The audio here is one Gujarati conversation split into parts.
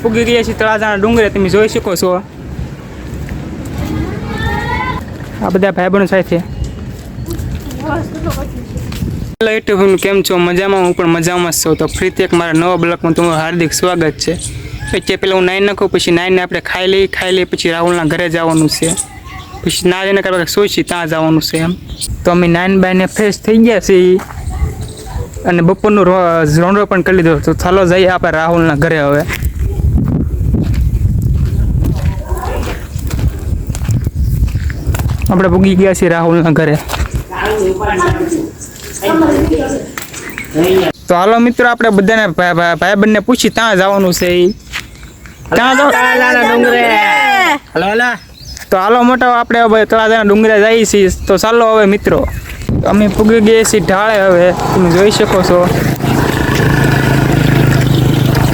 પૂગી ગયા છીએ તળાજાના ડુંગરે, તમે જોઈ શકો છો આ બધા ભાઈબંધો સાથે. હેલો યુટ્યુબ, કેમ છો? મજામાં? હું પણ મજામાં જ છું. તો ફરીથી એક મારા નવા બ્લોગમાં તમારું હાર્દિક સ્વાગત છે. એટલે પહેલાં હું નાઈ નાખું, પછી નાઈને આપણે ખાઈ લઈએ પછી રાહુલના ઘરે જવાનું છે. પછી ના જઈને કાંઈ સોચી ત્યાં જવાનું છે એમ. તો અમે નાઈન બાઈને ફ્રેશ થઈ ગયા છીએ અને બપોરનું રોંડો પણ કરી લીધો. તો ચાલો જઈએ આપણે રાહુલના ઘરે. હવે આપણે પૂગી ગયા છીએ રાહુલના ઘરે. તો હાલો મિત્રો, આપણે બધાને ભાઈબંધને પૂછી ત્યાં જવાનું છે. તો હાલો મોટા, આપણે હવે તળાજાના ડુંગરે જઈએ છીએ. તો ચાલો હવે મિત્રો, અમે પૂગી ગયા છીએ ઢાળે. હવે તમે જોઈ શકો છો.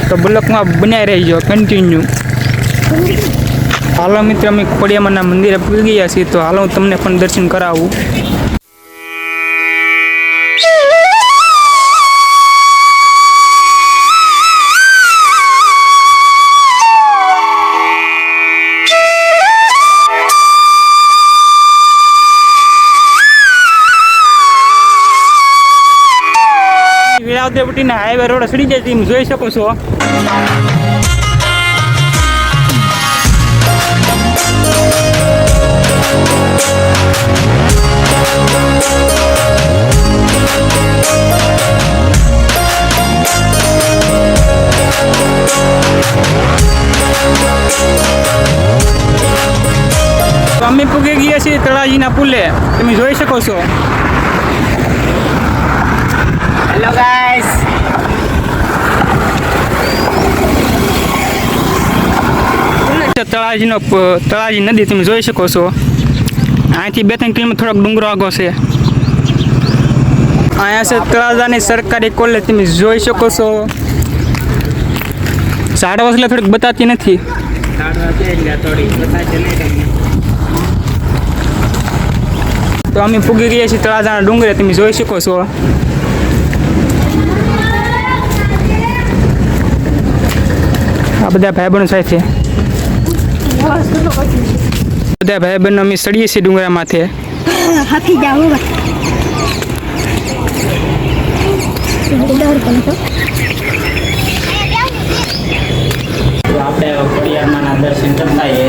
તો બ્લોકમાં બનાવી રહીજો કન્ટિન્યુ. હાલો મિત્રો, અમે ખોડિયામાના મંદિરે પૂગી ગયા છીએ. તો હાલો હું તમને પણ દર્શન કરાવું. વિરાવદેવટીના હાઈવે રોડ સડી જાય, તમે જોઈ શકો છો. તો અમે પૂગી ગયા છીએ તળાજીના પુલે, તમે જોઈ શકો છો. હેલો ગાઈસ, તળાજી નદી તમે જોઈ શકો છો. અહીંથી 2-3 કિલોમીટર થોડોક ડુંગરો આગો છે. અહીંયા છે તળાજાની સરકારી કોલેજ, તમે જોઈ શકો છો. ઝાડવા એટલે થોડીક બતાતી નથી. તો અમે પૂગી ગયા છીએ તળાજાના ડુંગરે, તમે જોઈ શકો છો. આ બધા ભાઈબંધો સાથે, બધા ભાઈબંધો અમે ચડીએ છીએ ડુંગરા માથે. આપણે ખોડિયારમાંના દર્શન કરતા આવીએ.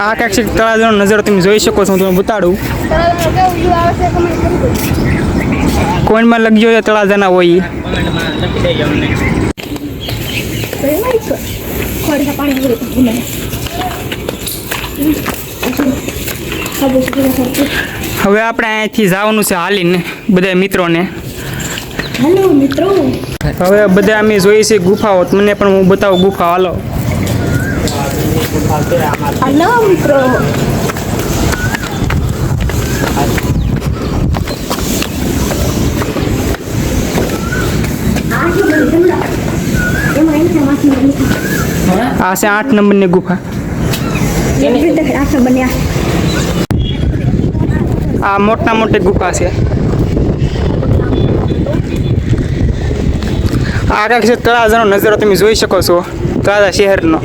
આ કાંઈક તળાજાનો નજારો તમે જોઈ શકો છો. હું તમને બતાડું. કોઈમાં લગ્યો હોય તળાજાના હોય. હવે આપણે અહીંથી જવાનું છે હાલીને બધા મિત્રોને. હવે બધા અમે જોઈએ છીએ ગુફાઓ. મને પણ હું બતાવું ગુફા. હાલો હલો મિત્રો, આ છે 8 નંબરની ગુફા. આ મોટા મોટી ગુફા છે. આ કાંઈક છે તળાજાનો નજારો, તમે જોઈ શકો છો. તળાજા શહેરનો.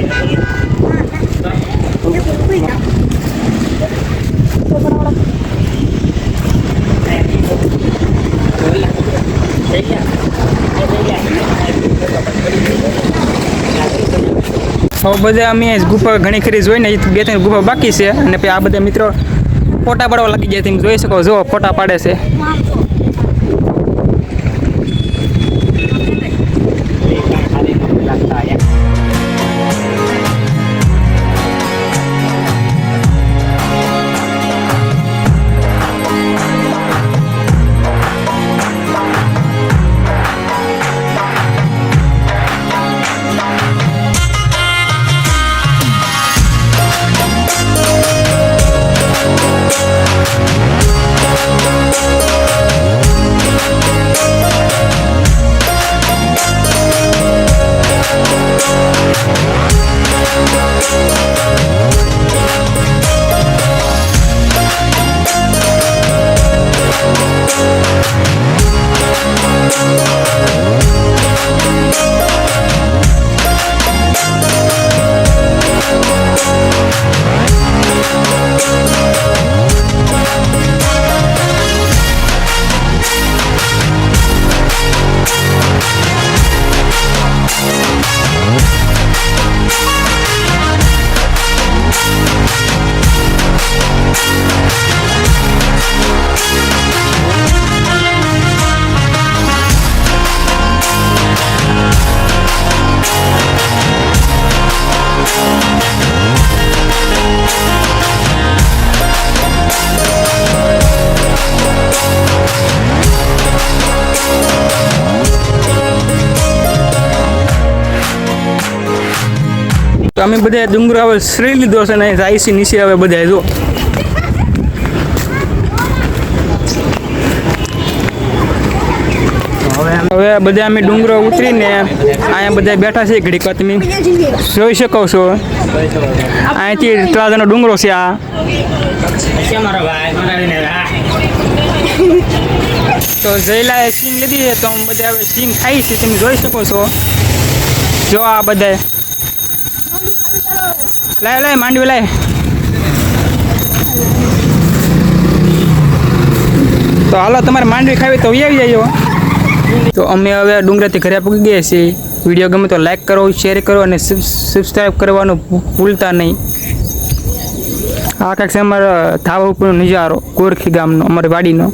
હવે બધા અમે ગુફા ઘણી ખરી જોઈને 2-3 ગુફા બાકી છે. અને પછી આ બધા મિત્રો ફોટા પાડવા લાગી જાય, તમે જોઈ શકો. જો ફોટા પાડે છે. તો અમે બધા ડુંગરો હવે શ્રી લીધો છે ને જાય છે નીચે હવે બધા જો હવે બધા અમે ડુંગરો ઉતરીને અહીંયા બધા બેઠા છે ઘડીક વાર તમે જોઈ શકો છો અહીંથી તળાજાનો ડુંગરો છે આ તો જયલાએ સિંગ લીધી છે તો અમે બધા હવે સિંગ ખાઈ છે તમે જોઈ શકો છો જો આ બધા લાય માંડવી લાય તો હાલો તમારે માંડવી ખાવી તો આવી જાય તો અમે હવે ડુંગરાથી ઘરે પહોંચી ગયા છીએ વિડીયો ગમે તો લાઈક કરો શેર કરો અને સબસ્ક્રાઈબ કરવાનું ભૂલતા નહીં આ કાંઈક છે અમારા ધાબા ઉપરનો નજારો ગોરખી ગામનો અમારી વાડીનો